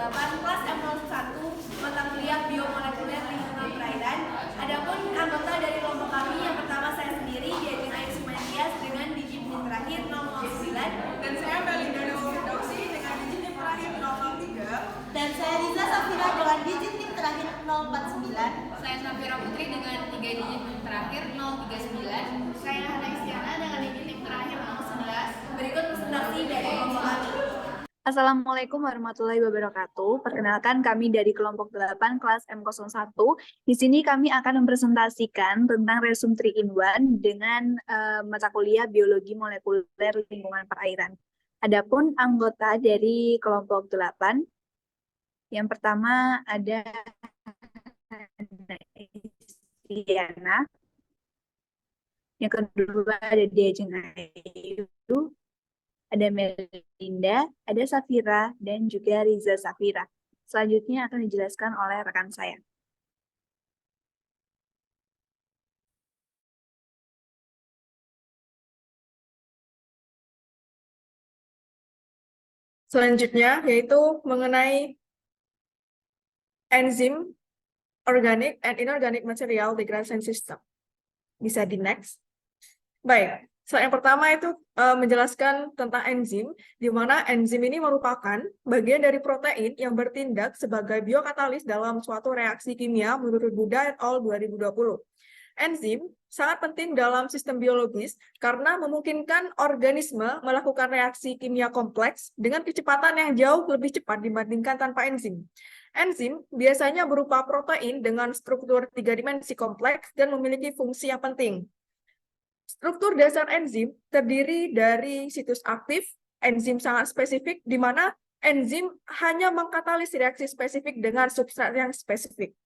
8 kelas M01 mata kuliah biomolekuler lingkungan perairan. Adapun anggota dari kelompok kami yang pertama saya sendiri yaitu Ayu Sumanias dengan digit NIM terakhir 009, dan saya Melinda Dausi dengan digit NIM terakhir 003, dan saya Riza Safira dengan digit NIM terakhir 049. Saya Safira Putri dengan 3 digit NIM terakhir 039. Saya Hana Istiana dengan digit NIM terakhir 011. Berikut presentasi dari kelompok kami. Assalamualaikum warahmatullahi wabarakatuh. Perkenalkan, kami dari kelompok 8 kelas M01. Di sini kami akan mempresentasikan tentang resume 3-in-1 dengan mata kuliah biologi molekuler lingkungan perairan. Adapun anggota dari kelompok 8, yang pertama ada Istiana, yang kedua ada Diajeng Ayu, ada Melinda, ada Safira, dan juga Riza Safira. Selanjutnya akan dijelaskan oleh rekan saya. selanjutnya yaitu mengenai enzim organic and inorganic material degradation system. Bisa di next. Baik, slide yang pertama itu menjelaskan tentang enzim, di mana enzim ini merupakan bagian dari protein yang bertindak sebagai biokatalis dalam suatu reaksi kimia menurut Buda et al. 2020. Enzim sangat penting dalam sistem biologis karena memungkinkan organisme melakukan reaksi kimia kompleks dengan kecepatan yang jauh lebih cepat dibandingkan tanpa enzim. Enzim biasanya berupa protein dengan struktur 3 dimensi kompleks dan memiliki fungsi yang penting. Struktur dasar enzim terdiri dari situs aktif, enzim sangat spesifik, di mana enzim hanya mengkatalis reaksi spesifik dengan substrat yang spesifik.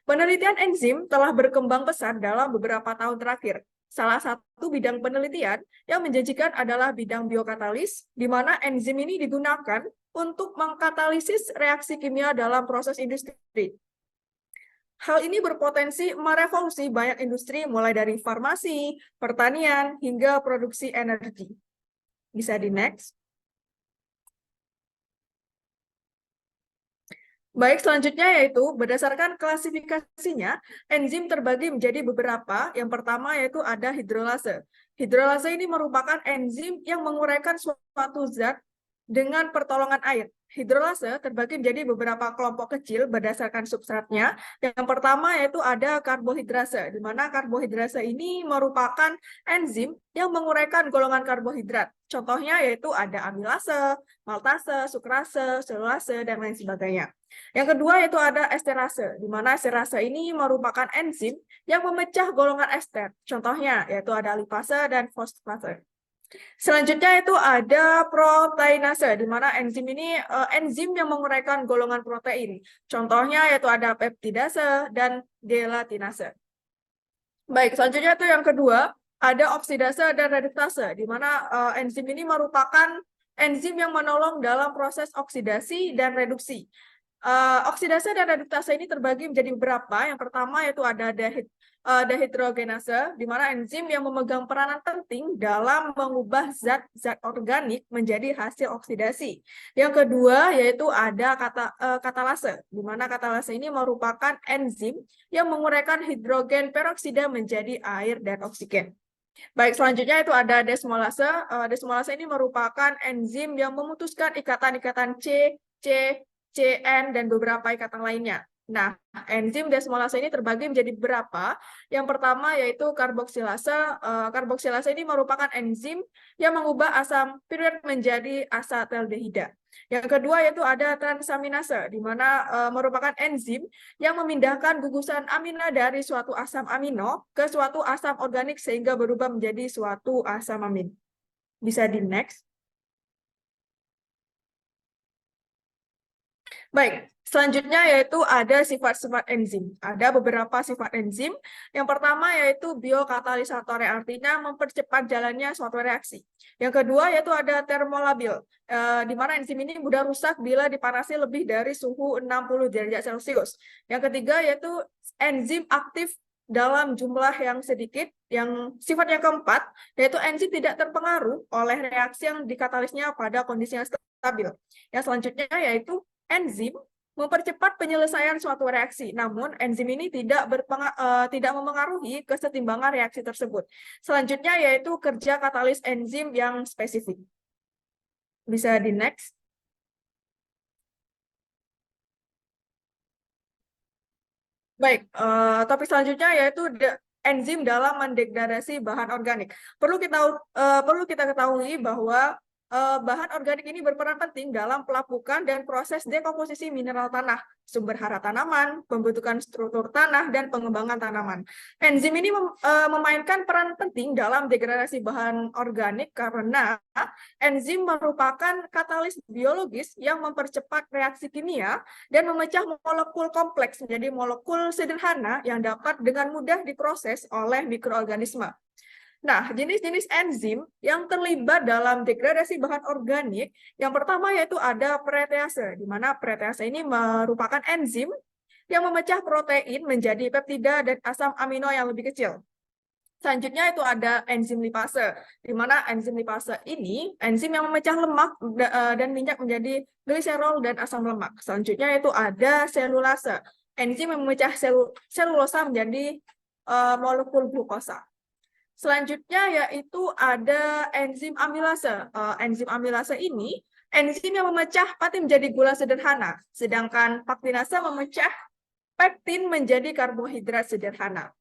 Penelitian enzim telah berkembang pesat dalam beberapa tahun terakhir. Salah satu bidang penelitian yang menjanjikan adalah bidang biokatalis, di mana enzim ini digunakan untuk mengkatalisis reaksi kimia dalam proses industri. Hal ini berpotensi merevolusi banyak industri mulai dari farmasi, pertanian, hingga produksi energi. Bisa di next. Baik, selanjutnya yaitu berdasarkan klasifikasinya, enzim terbagi menjadi beberapa. Yang pertama yaitu ada hidrolase. Hidrolase ini merupakan enzim yang menguraikan suatu zat dengan pertolongan air. Hidrolase terbagi menjadi beberapa kelompok kecil berdasarkan substratnya. Yang pertama yaitu ada karbohidrase, di mana karbohidrase ini merupakan enzim yang menguraikan golongan karbohidrat. Contohnya yaitu ada amilase, maltase, sukrase, selulase, dan lain sebagainya. Yang kedua yaitu ada esterase, di mana esterase ini merupakan enzim yang memecah golongan ester. Contohnya yaitu ada lipase dan fosfatase. Selanjutnya itu ada proteinase, di mana enzim ini enzim yang menguraikan golongan protein. Contohnya yaitu ada peptidase dan gelatinase. Baik, selanjutnya itu yang kedua, ada oksidase dan reduktase, di mana enzim ini merupakan enzim yang menolong dalam proses oksidasi dan reduksi. Oksidase dan reduktase ini terbagi menjadi beberapa. Yang pertama yaitu ada dehidrogenase, di mana enzim yang memegang peranan penting dalam mengubah zat-zat organik menjadi hasil oksidasi. Yang kedua yaitu ada katalase, di mana katalase ini merupakan enzim yang menguraikan hidrogen peroksida menjadi air dan oksigen. Baik, selanjutnya itu ada desmolase. Desmolase ini merupakan enzim yang memutuskan ikatan-ikatan CN, dan beberapa ikatan lainnya. Nah, enzim desmolase ini terbagi menjadi beberapa. Yang pertama yaitu karboksilase. Karboksilase ini merupakan enzim yang mengubah asam piruvat menjadi asataldehida. Yang kedua yaitu ada transaminase, di mana merupakan enzim yang memindahkan gugusan amina dari suatu asam amino ke suatu asam organik sehingga berubah menjadi suatu asam amin. Bisa di next. Baik, selanjutnya yaitu ada sifat-sifat enzim. Ada beberapa sifat enzim. Yang pertama yaitu biokatalisator, yang artinya mempercepat jalannya suatu reaksi. Yang kedua yaitu ada termolabil, di mana enzim ini mudah rusak bila dipanasi lebih dari suhu 60 derajat Celcius. Yang ketiga yaitu enzim aktif dalam jumlah yang sedikit. Yang sifat yang keempat yaitu enzim tidak terpengaruh oleh reaksi yang dikatalisnya pada kondisi yang stabil. Yang selanjutnya yaitu enzim mempercepat penyelesaian suatu reaksi, namun enzim ini tidak memengaruhi kesetimbangan reaksi tersebut. Selanjutnya yaitu kerja katalis enzim yang spesifik. Bisa di next. Baik, topik selanjutnya yaitu enzim dalam mendegradasi bahan organik. Perlu kita ketahui bahwa bahan organik ini berperan penting dalam pelapukan dan proses dekomposisi mineral tanah, sumber hara tanaman, pembentukan struktur tanah, dan pengembangan tanaman. Enzim ini memainkan peran penting dalam degradasi bahan organik karena enzim merupakan katalis biologis yang mempercepat reaksi kimia dan memecah molekul kompleks menjadi molekul sederhana yang dapat dengan mudah diproses oleh mikroorganisme. Nah, jenis-jenis enzim yang terlibat dalam degradasi bahan organik, yang pertama yaitu ada protease, di mana protease ini merupakan enzim yang memecah protein menjadi peptida dan asam amino yang lebih kecil. Selanjutnya itu ada enzim lipase, di mana enzim lipase ini enzim yang memecah lemak dan minyak menjadi gliserol dan asam lemak. Selanjutnya itu ada selulase, enzim yang memecah selulosa menjadi molekul glukosa. Selanjutnya yaitu ada enzim amilase. Enzim amilase ini enzim yang memecah peptin menjadi gula sederhana, sedangkan paktinase memecah peptin menjadi karbohidrat sederhana.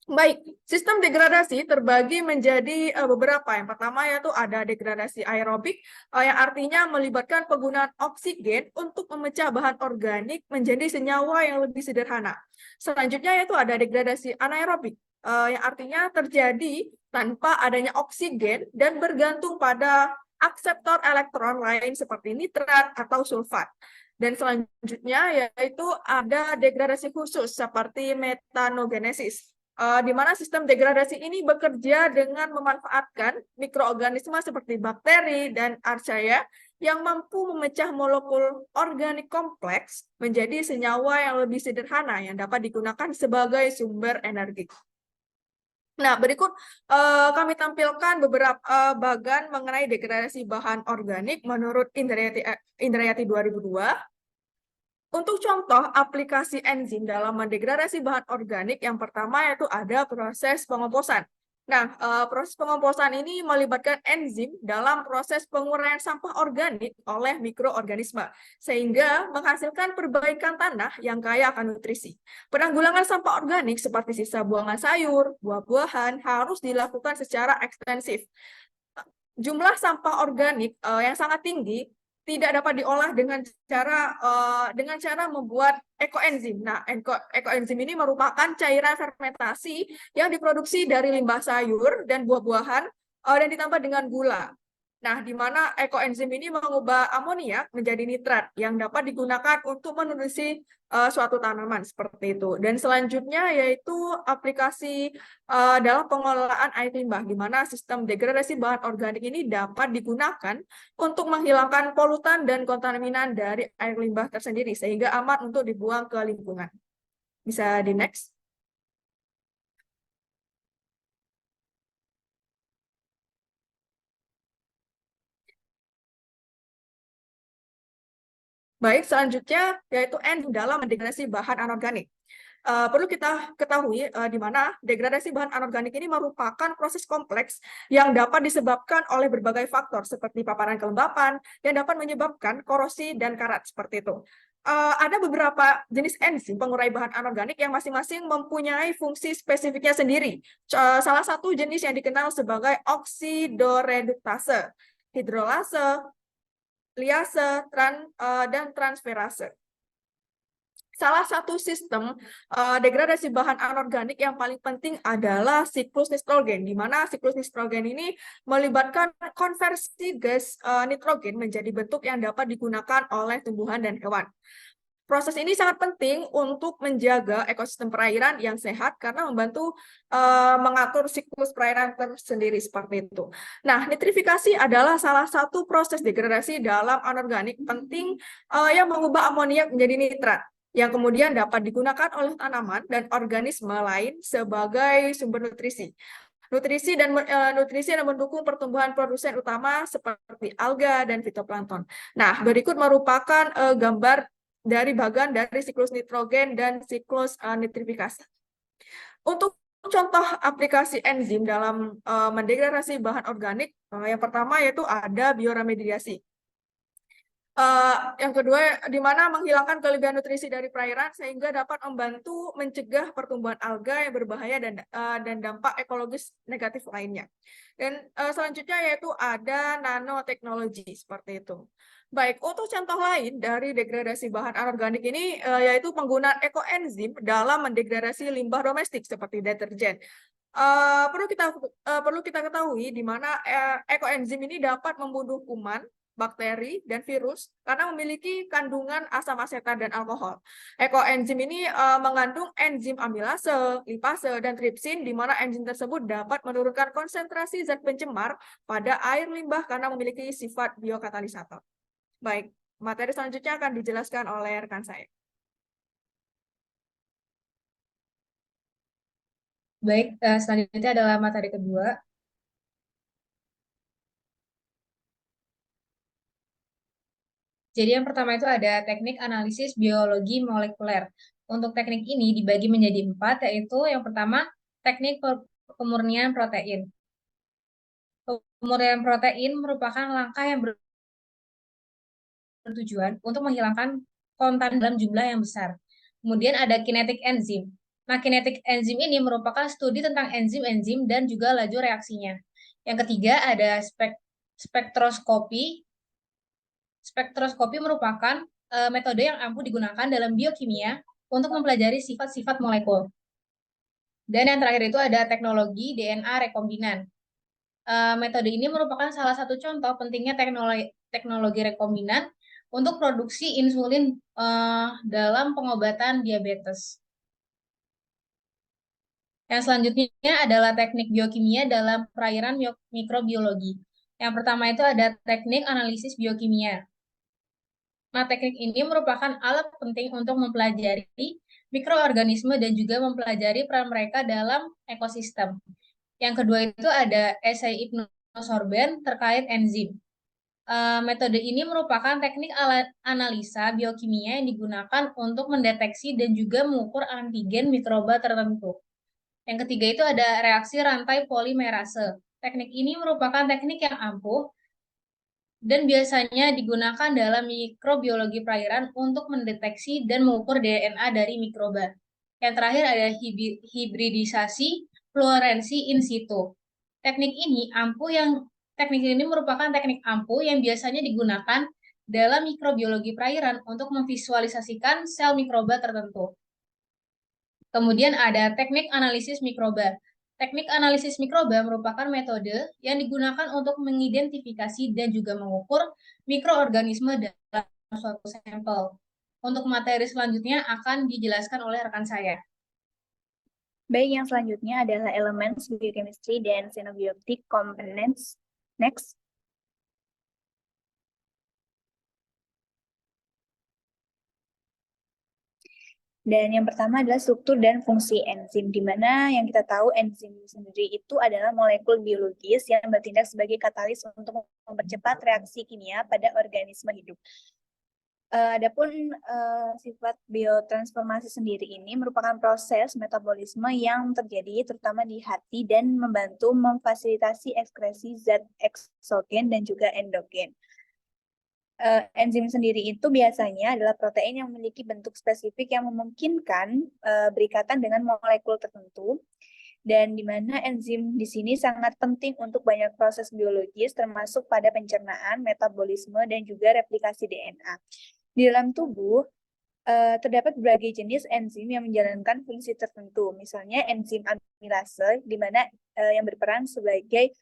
Baik, sistem degradasi terbagi menjadi beberapa. Yang pertama yaitu ada degradasi aerobik, yang artinya melibatkan penggunaan oksigen untuk memecah bahan organik menjadi senyawa yang lebih sederhana. Selanjutnya yaitu ada degradasi anaerobik, yang artinya terjadi tanpa adanya oksigen dan bergantung pada akseptor elektron lain seperti nitrat atau sulfat. Dan selanjutnya yaitu ada degradasi khusus seperti metanogenesis, di mana sistem degradasi ini bekerja dengan memanfaatkan mikroorganisme seperti bakteri dan archaea yang mampu memecah molekul organik kompleks menjadi senyawa yang lebih sederhana yang dapat digunakan sebagai sumber energi. Nah, berikut kami tampilkan beberapa bagan mengenai degradasi bahan organik menurut Indrayati 2002. Untuk contoh aplikasi enzim dalam mendegradasi bahan organik, yang pertama yaitu ada proses pengomposan. Nah, proses pengomposan ini melibatkan enzim dalam proses penguraian sampah organik oleh mikroorganisme, sehingga menghasilkan perbaikan tanah yang kaya akan nutrisi. Penanggulangan sampah organik seperti sisa buangan sayur, buah-buahan harus dilakukan secara ekstensif. Jumlah sampah organik yang sangat tinggi tidak dapat diolah dengan cara membuat ekoenzim. Nah, ekoenzim ini merupakan cairan fermentasi yang diproduksi dari limbah sayur dan buah-buahan dan ditambah dengan gula. Nah, di mana ekoenzim ini mengubah amoniak menjadi nitrat yang dapat digunakan untuk menutrisi suatu tanaman seperti itu. Dan selanjutnya yaitu aplikasi dalam pengelolaan air limbah, di mana sistem degradasi bahan organik ini dapat digunakan untuk menghilangkan polutan dan kontaminan dari air limbah tersendiri, sehingga aman untuk dibuang ke lingkungan. Bisa di next. Baik, selanjutnya yaitu enzim dalam mendegradasi bahan anorganik. Perlu kita ketahui di mana degradasi bahan anorganik ini merupakan proses kompleks yang dapat disebabkan oleh berbagai faktor seperti paparan kelembapan yang dapat menyebabkan korosi dan karat seperti itu. Ada beberapa jenis enzim pengurai bahan anorganik yang masing-masing mempunyai fungsi spesifiknya sendiri. Salah satu jenis yang dikenal sebagai oksidoreduktase, hidrolase, liase, dan transferase. Salah satu sistem degradasi bahan anorganik yang paling penting adalah siklus nitrogen, di mana siklus nitrogen ini melibatkan konversi gas nitrogen menjadi bentuk yang dapat digunakan oleh tumbuhan dan hewan. Proses ini sangat penting untuk menjaga ekosistem perairan yang sehat karena membantu mengatur siklus perairan tersendiri seperti itu. Nah, nitrifikasi adalah salah satu proses degradasi dalam anorganik penting yang mengubah amoniak menjadi nitrat, yang kemudian dapat digunakan oleh tanaman dan organisme lain sebagai sumber nutrisi. nutrisi dan mendukung pertumbuhan produsen utama seperti alga dan fitoplankton. Nah, berikut merupakan gambar dari bagian dari siklus nitrogen dan siklus nitrifikasi. Untuk contoh aplikasi enzim dalam mendegradasi bahan organik, yang pertama yaitu ada bioremediasi. Yang kedua, di mana menghilangkan kelebihan nutrisi dari perairan sehingga dapat membantu mencegah pertumbuhan alga yang berbahaya dan dampak ekologis negatif lainnya. Dan selanjutnya yaitu ada nanoteknologi seperti itu. Baik, untuk contoh lain dari degradasi bahan anorganik ini yaitu penggunaan ekoenzim dalam mendegradasi limbah domestik seperti deterjen. Perlu kita ketahui di mana ekoenzim ini dapat membunuh kuman, bakteri, dan virus karena memiliki kandungan asam asetat dan alkohol. Ekoenzim ini mengandung enzim amilase, lipase, dan tripsin, di mana enzim tersebut dapat menurunkan konsentrasi zat pencemar pada air limbah karena memiliki sifat biokatalisator. Baik, materi selanjutnya akan dijelaskan oleh rekan saya. Baik, selanjutnya adalah materi kedua. Jadi yang pertama itu ada teknik analisis biologi molekuler. Untuk teknik ini dibagi menjadi 4, yaitu yang pertama teknik pemurnian protein. Pemurnian protein merupakan langkah yang bertujuan untuk menghilangkan kontan dalam jumlah yang besar. Kemudian ada kinetik enzim. Nah, kinetik enzim ini merupakan studi tentang enzim-enzim dan juga laju reaksinya. Yang ketiga ada spektroskopi. Spektroskopi merupakan metode yang ampuh digunakan dalam biokimia untuk mempelajari sifat-sifat molekul. Dan yang terakhir itu ada teknologi DNA rekombinan. Metode ini merupakan salah satu contoh pentingnya teknologi rekombinan untuk produksi insulin dalam pengobatan diabetes. Yang selanjutnya adalah teknik biokimia dalam perairan mikrobiologi. Yang pertama itu ada teknik analisis biokimia. Nah, teknik ini merupakan alat penting untuk mempelajari mikroorganisme dan juga mempelajari peran mereka dalam ekosistem. Yang kedua itu ada esai ipnosorben terkait enzim. Metode ini merupakan teknik analisa biokimia yang digunakan untuk mendeteksi dan juga mengukur antigen mikroba tertentu. Yang ketiga itu ada reaksi rantai polimerase. Teknik ini merupakan teknik yang ampuh dan biasanya digunakan dalam mikrobiologi perairan untuk mendeteksi dan mengukur DNA dari mikroba. Yang terakhir ada hibridisasi fluorensi in situ. Teknik ini merupakan teknik ampuh yang biasanya digunakan dalam mikrobiologi perairan untuk memvisualisasikan sel mikroba tertentu. Kemudian ada teknik analisis mikroba. Teknik analisis mikroba merupakan metode yang digunakan untuk mengidentifikasi dan juga mengukur mikroorganisme dalam suatu sampel. Untuk materi selanjutnya akan dijelaskan oleh rekan saya. Baik, yang selanjutnya adalah elemen biochemistry dan xenobiotic components. Next. Dan yang pertama adalah struktur dan fungsi enzim, di mana yang kita tahu enzim sendiri itu adalah molekul biologis yang bertindak sebagai katalis untuk mempercepat reaksi kimia pada organisme hidup. Adapun sifat biotransformasi sendiri ini merupakan proses metabolisme yang terjadi terutama di hati dan membantu memfasilitasi ekskresi zat eksogen dan juga endogen. Enzim sendiri itu biasanya adalah protein yang memiliki bentuk spesifik yang memungkinkan berikatan dengan molekul tertentu, dan di mana enzim di sini sangat penting untuk banyak proses biologis termasuk pada pencernaan, metabolisme, dan juga replikasi DNA. Di dalam tubuh terdapat berbagai jenis enzim yang menjalankan fungsi tertentu, misalnya enzim amilase di mana yang berperan sebagai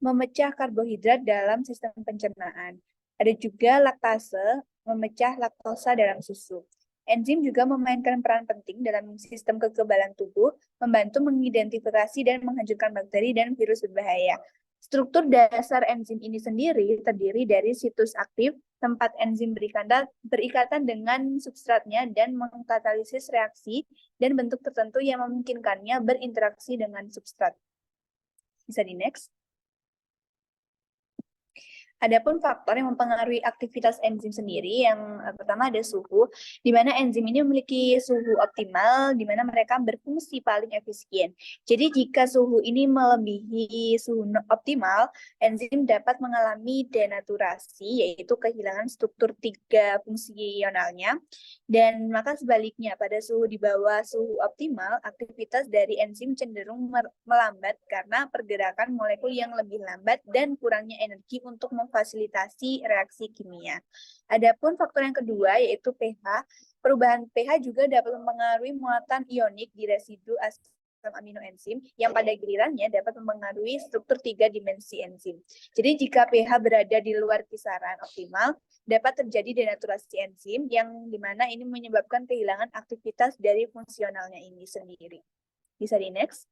memecah karbohidrat dalam sistem pencernaan. Ada juga laktase, memecah laktosa dalam susu. Enzim juga memainkan peran penting dalam sistem kekebalan tubuh, membantu mengidentifikasi dan menghancurkan bakteri dan virus berbahaya. Struktur dasar enzim ini sendiri terdiri dari situs aktif, tempat enzim berikatan dengan substratnya dan mengkatalisis reaksi, dan bentuk tertentu yang memungkinkannya berinteraksi dengan substrat. Bisa di next. Adapun faktor yang mempengaruhi aktivitas enzim sendiri, yang pertama ada suhu, di mana enzim ini memiliki suhu optimal, di mana mereka berfungsi paling efisien. Jadi jika suhu ini melebihi suhu optimal, enzim dapat mengalami denaturasi, yaitu kehilangan struktur 3 fungsionalnya. Dan maka sebaliknya, pada suhu di bawah suhu optimal, aktivitas dari enzim cenderung melambat karena pergerakan molekul yang lebih lambat dan kurangnya energi untuk memfasilitasi reaksi kimia. Adapun faktor yang kedua yaitu pH. Perubahan pH juga dapat mempengaruhi muatan ionik di residu asam amino enzim yang pada gilirannya dapat mempengaruhi struktur 3 dimensi enzim. Jadi jika pH berada di luar kisaran optimal, dapat terjadi denaturasi enzim yang dimana ini menyebabkan kehilangan aktivitas dari fungsionalnya ini sendiri. Bisa di next.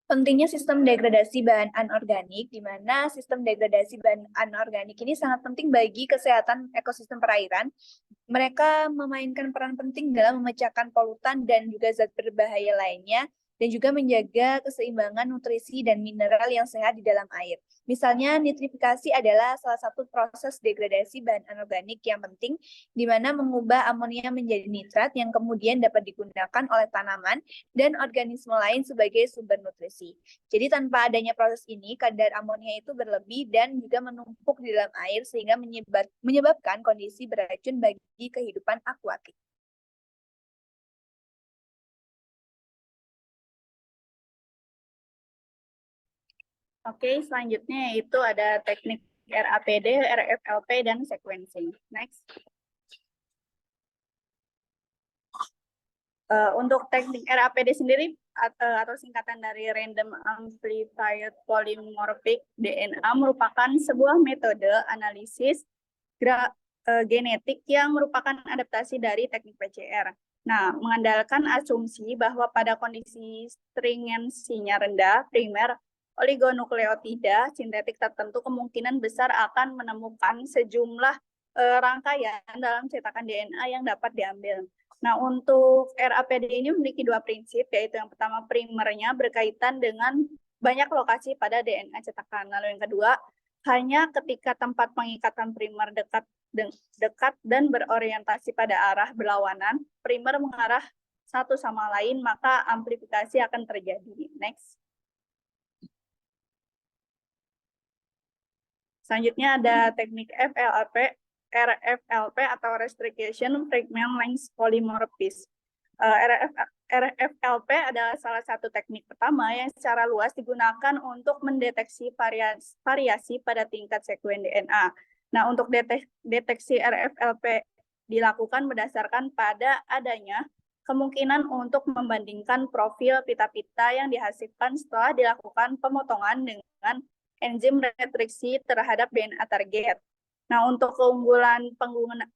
Pentingnya sistem degradasi bahan anorganik, di mana sistem degradasi bahan anorganik ini sangat penting bagi kesehatan ekosistem perairan. Mereka memainkan peran penting dalam memecahkan polutan dan juga zat berbahaya lainnya, dan juga menjaga keseimbangan nutrisi dan mineral yang sehat di dalam air. Misalnya, nitrifikasi adalah salah satu proses degradasi bahan anorganik yang penting, di mana mengubah amonia menjadi nitrat yang kemudian dapat digunakan oleh tanaman dan organisme lain sebagai sumber nutrisi. Jadi tanpa adanya proses ini, kadar amonia itu berlebih dan juga menumpuk di dalam air sehingga menyebabkan kondisi beracun bagi kehidupan akuatik. Oke, selanjutnya yaitu ada teknik RAPD, RFLP, dan sequencing. Next. Untuk teknik RAPD sendiri, atau singkatan dari Random Amplified Polymorphic DNA, merupakan sebuah metode analisis genetik yang merupakan adaptasi dari teknik PCR. Nah, mengandalkan asumsi bahwa pada kondisi stringensinya rendah, primer oligonukleotida sintetik tertentu kemungkinan besar akan menemukan sejumlah rangkaian dalam cetakan DNA yang dapat diambil. Nah, untuk RAPD ini memiliki 2 prinsip, yaitu yang pertama primernya berkaitan dengan banyak lokasi pada DNA cetakan. Lalu yang kedua, hanya ketika tempat pengikatan primer dekat dan berorientasi pada arah berlawanan, primer mengarah satu sama lain, maka amplifikasi akan terjadi. Next. Selanjutnya ada teknik RFLP atau Restriction Fragment Length Polymorphism. RFLP adalah salah satu teknik pertama yang secara luas digunakan untuk mendeteksi variasi pada tingkat sekuen DNA. Nah, untuk deteksi RFLP dilakukan berdasarkan pada adanya kemungkinan untuk membandingkan profil pita-pita yang dihasilkan setelah dilakukan pemotongan dengan enzim retriksi terhadap DNA target. Nah, untuk keunggulan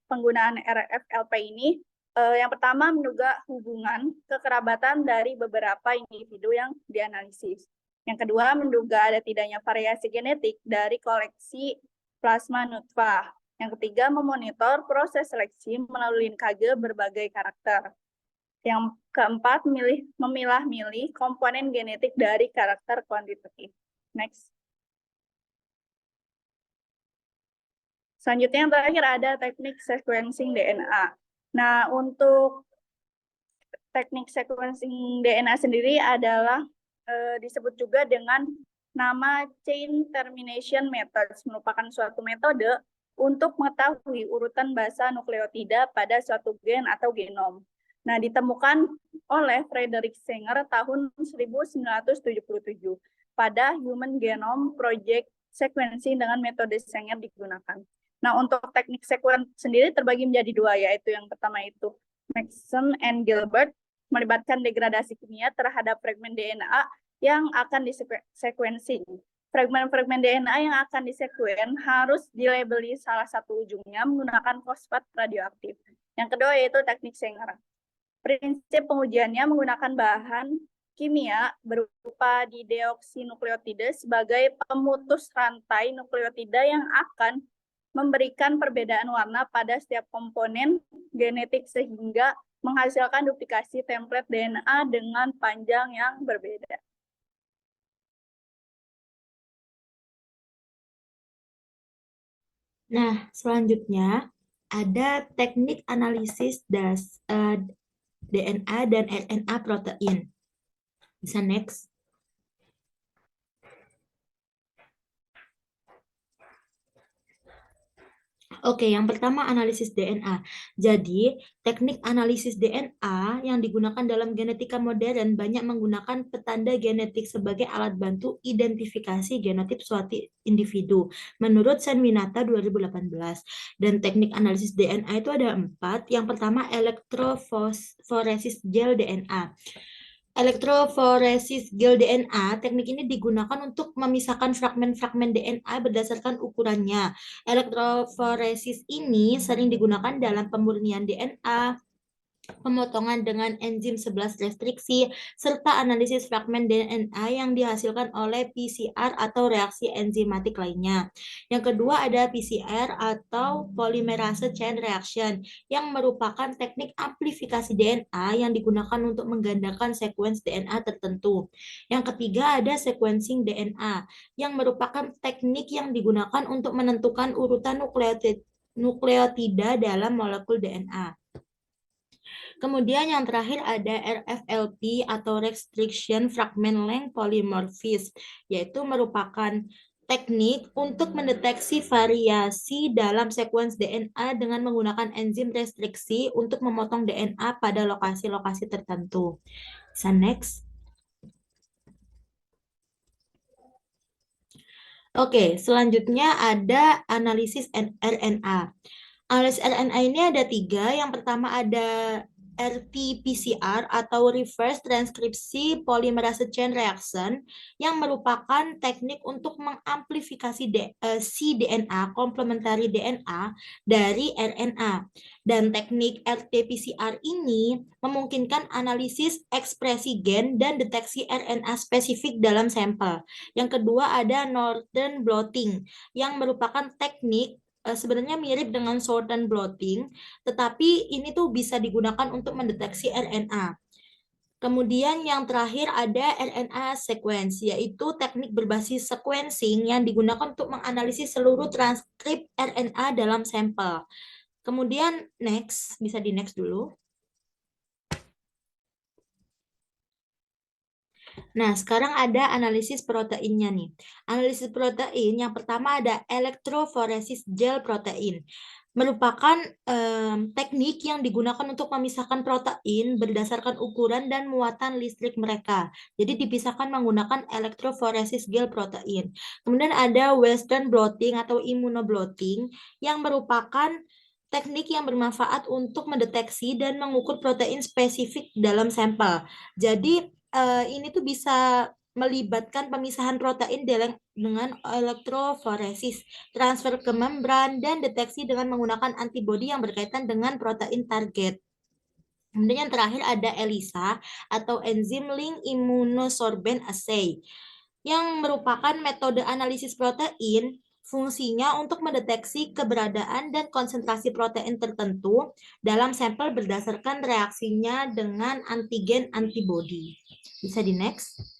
penggunaan RFLP ini, yang pertama menduga hubungan kekerabatan dari beberapa individu yang dianalisis. Yang kedua, menduga ada tidaknya variasi genetik dari koleksi plasma nutfah. Yang ketiga, memonitor proses seleksi melalui linkage berbagai karakter. Yang keempat, memilah-milih komponen genetik dari karakter kuantitatif. Next. Selanjutnya yang terakhir ada teknik sequencing DNA. Nah, untuk teknik sequencing DNA sendiri adalah disebut juga dengan nama chain termination methods, merupakan suatu metode untuk mengetahui urutan basa nukleotida pada suatu gen atau genom. Nah, ditemukan oleh Frederick Sanger tahun 1977 pada Human Genome Project sequencing dengan metode Sanger digunakan. Nah, untuk teknik sequence sendiri terbagi menjadi 2, yaitu yang pertama itu Maxson and Gilbert, melibatkan degradasi kimia terhadap fragmen DNA yang akan disequencing. Fragmen-fragmen DNA yang akan disekuen harus dilabeli salah satu ujungnya menggunakan fosfat radioaktif. Yang kedua yaitu teknik Sanger. Prinsip pengujiannya menggunakan bahan kimia berupa dideoksinukleotida sebagai pemutus rantai nukleotida yang akan memberikan perbedaan warna pada setiap komponen genetik sehingga menghasilkan duplikasi template DNA dengan panjang yang berbeda. Nah, selanjutnya ada teknik analisis DNA dan RNA protein. Bisa next. Oke, yang pertama analisis DNA. Jadi, teknik analisis DNA yang digunakan dalam genetika modern banyak menggunakan petanda genetik sebagai alat bantu identifikasi genotip suatu individu. Menurut Senwinata 2018. Dan teknik analisis DNA itu ada 4. Yang pertama elektroforesis gel DNA. Elektroforesis gel DNA, teknik ini digunakan untuk memisahkan fragmen-fragmen DNA berdasarkan ukurannya. Elektroforesis ini sering digunakan dalam pemurnian DNA, pemotongan dengan enzim 11 restriksi, serta analisis fragmen DNA yang dihasilkan oleh PCR atau reaksi enzimatik lainnya. Yang kedua ada PCR atau polymerase chain reaction, yang merupakan teknik amplifikasi DNA yang digunakan untuk menggandakan sekuens DNA tertentu. Yang ketiga ada sequencing DNA, yang merupakan teknik yang digunakan untuk menentukan urutan nukleotida dalam molekul DNA. Kemudian yang terakhir ada RFLP atau Restriction Fragment Length Polymorphism, yaitu merupakan teknik untuk mendeteksi variasi dalam sekuens DNA dengan menggunakan enzim restriksi untuk memotong DNA pada lokasi-lokasi tertentu. Bisa next. Oke, selanjutnya ada analisis RNA. Analisis RNA ini ada 3. Yang pertama ada RT-PCR atau Reverse Transcription Polymerase Chain Reaction, yang merupakan teknik untuk mengamplifikasi cDNA, komplementari DNA, dari RNA. Dan teknik RT-PCR ini memungkinkan analisis ekspresi gen dan deteksi RNA spesifik dalam sampel. Yang kedua ada Northern Blotting, yang merupakan teknik sebenarnya mirip dengan Southern blotting, tetapi ini tuh bisa digunakan untuk mendeteksi RNA. Kemudian yang terakhir ada RNA sequence, yaitu teknik berbasis sequencing yang digunakan untuk menganalisis seluruh transkrip RNA dalam sampel. Kemudian next, bisa di next dulu. Nah, sekarang ada analisis proteinnya nih. Analisis protein yang pertama ada elektroforesis gel protein. Merupakan teknik yang digunakan untuk memisahkan protein berdasarkan ukuran dan muatan listrik mereka. Jadi dipisahkan menggunakan elektroforesis gel protein. Kemudian ada Western blotting atau immunoblotting yang merupakan teknik yang bermanfaat untuk mendeteksi dan mengukur protein spesifik dalam sampel. Jadi ini tuh bisa melibatkan pemisahan protein dengan elektroforesis, transfer ke membran, dan deteksi dengan menggunakan antibodi yang berkaitan dengan protein target. Kemudian yang terakhir ada ELISA atau Enzyme Link Immunosorbent Assay, yang merupakan metode analisis protein. Fungsinya untuk mendeteksi keberadaan dan konsentrasi protein tertentu dalam sampel berdasarkan reaksinya dengan antigen antibodi. Bisa di next.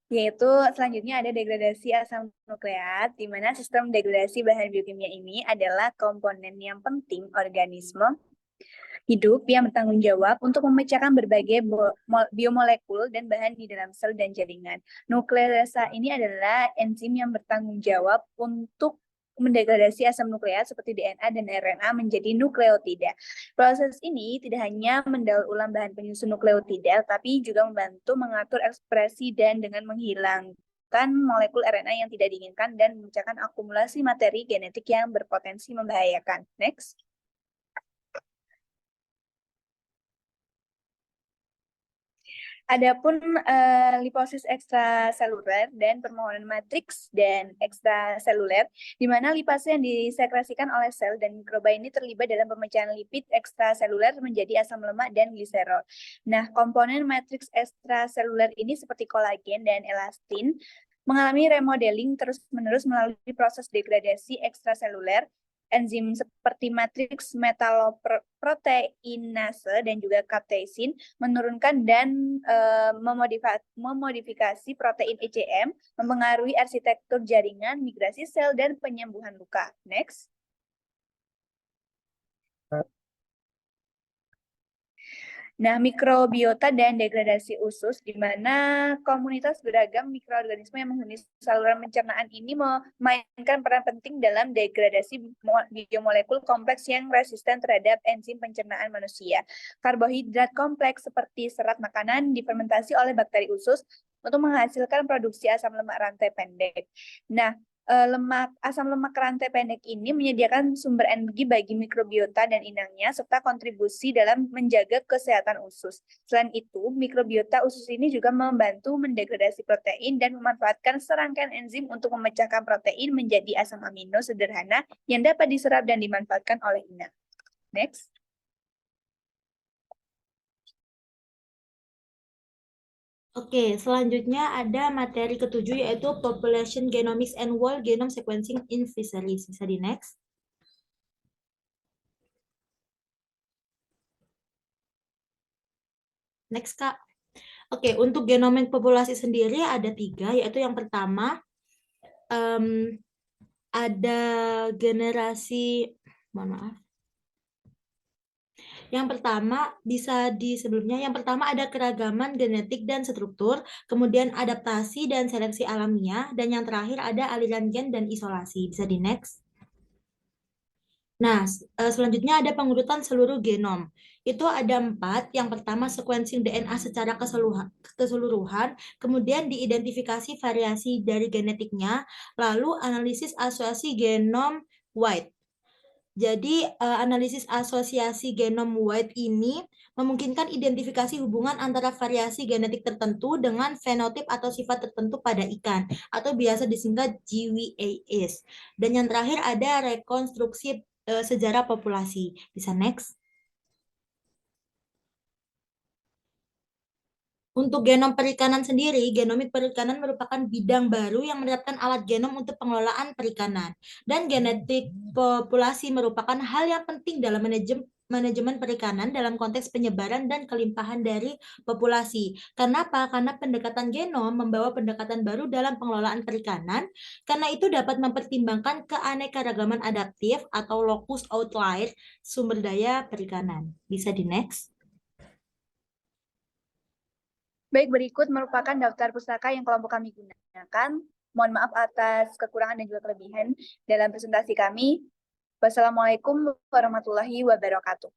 Yaitu selanjutnya ada degradasi asam nukleat, di mana sistem degradasi bahan biokimia ini adalah komponen yang penting organisme hidup yang bertanggung jawab untuk memecahkan berbagai biomolekul dan bahan di dalam sel dan jaringan. Nukleasa ini adalah enzim yang bertanggung jawab untuk mendegradasi asam nukleat seperti DNA dan RNA menjadi nukleotida. Proses ini tidak hanya mendaur ulang bahan penyusun nukleotida, tapi juga membantu mengatur ekspresi dan dengan menghilangkan molekul RNA yang tidak diinginkan dan memecahkan akumulasi materi genetik yang berpotensi membahayakan. Next. Adapun liposis ekstraseluler dan permohonan matriks dan ekstraseluler, di mana lipase yang disekresikan oleh sel dan mikroba ini terlibat dalam pemecahan lipid ekstraseluler menjadi asam lemak dan gliserol. Nah, komponen matriks ekstraseluler ini seperti kolagen dan elastin mengalami remodeling terus-menerus melalui proses degradasi ekstraseluler. Enzim seperti matriks metaloproteinase dan juga kapteisin menurunkan dan memodifikasi protein ECM, mempengaruhi arsitektur jaringan, migrasi sel, dan penyembuhan luka. Next. Nah, mikrobiota dan degradasi usus, di mana komunitas beragam mikroorganisme yang menghuni saluran pencernaan ini memainkan peran penting dalam degradasi biomolekul kompleks yang resisten terhadap enzim pencernaan manusia. Karbohidrat kompleks seperti serat makanan difermentasi oleh bakteri usus untuk menghasilkan produksi asam lemak rantai pendek. Nah, asam lemak rantai pendek ini menyediakan sumber energi bagi mikrobiota dan inangnya, serta kontribusi dalam menjaga kesehatan usus. Selain itu, mikrobiota usus ini juga membantu mendegradasi protein dan memanfaatkan serangkaian enzim untuk memecahkan protein menjadi asam amino sederhana yang dapat diserap dan dimanfaatkan oleh inang. Next. Oke, selanjutnya ada materi ketujuh yaitu Population Genomics and Whole Genome Sequencing in Fisheries. Bisa di next. Next, Kak. Oke, untuk genomik populasi sendiri ada 3, yaitu yang pertama ada generasi, mohon maaf. Yang pertama bisa di sebelumnya, yang pertama ada keragaman genetik dan struktur, kemudian adaptasi dan seleksi alamiah, dan yang terakhir ada aliran gen dan isolasi. Bisa di next. Nah, selanjutnya ada pengurutan seluruh genom. Itu ada 4. Yang pertama sequencing DNA secara keseluruhan, kemudian diidentifikasi variasi dari genetiknya, lalu analisis asosiasi genom wide. Jadi, analisis asosiasi genom wide ini memungkinkan identifikasi hubungan antara variasi genetik tertentu dengan fenotip atau sifat tertentu pada ikan, atau biasa disingkat GWAS. Dan yang terakhir ada rekonstruksi sejarah populasi. Bisa next. Untuk genom perikanan sendiri, genomik perikanan merupakan bidang baru yang menerapkan alat genom untuk pengelolaan perikanan. Dan genetik populasi merupakan hal yang penting dalam manajemen perikanan dalam konteks penyebaran dan kelimpahan dari populasi. Kenapa? Karena pendekatan genom membawa pendekatan baru dalam pengelolaan perikanan, karena itu dapat mempertimbangkan keanekaragaman adaptif atau locus outlier sumber daya perikanan. Bisa di next. Baik, berikut merupakan daftar pustaka yang kelompok kami gunakan. Mohon maaf atas kekurangan dan juga kelebihan dalam presentasi kami. Wassalamualaikum warahmatullahi wabarakatuh.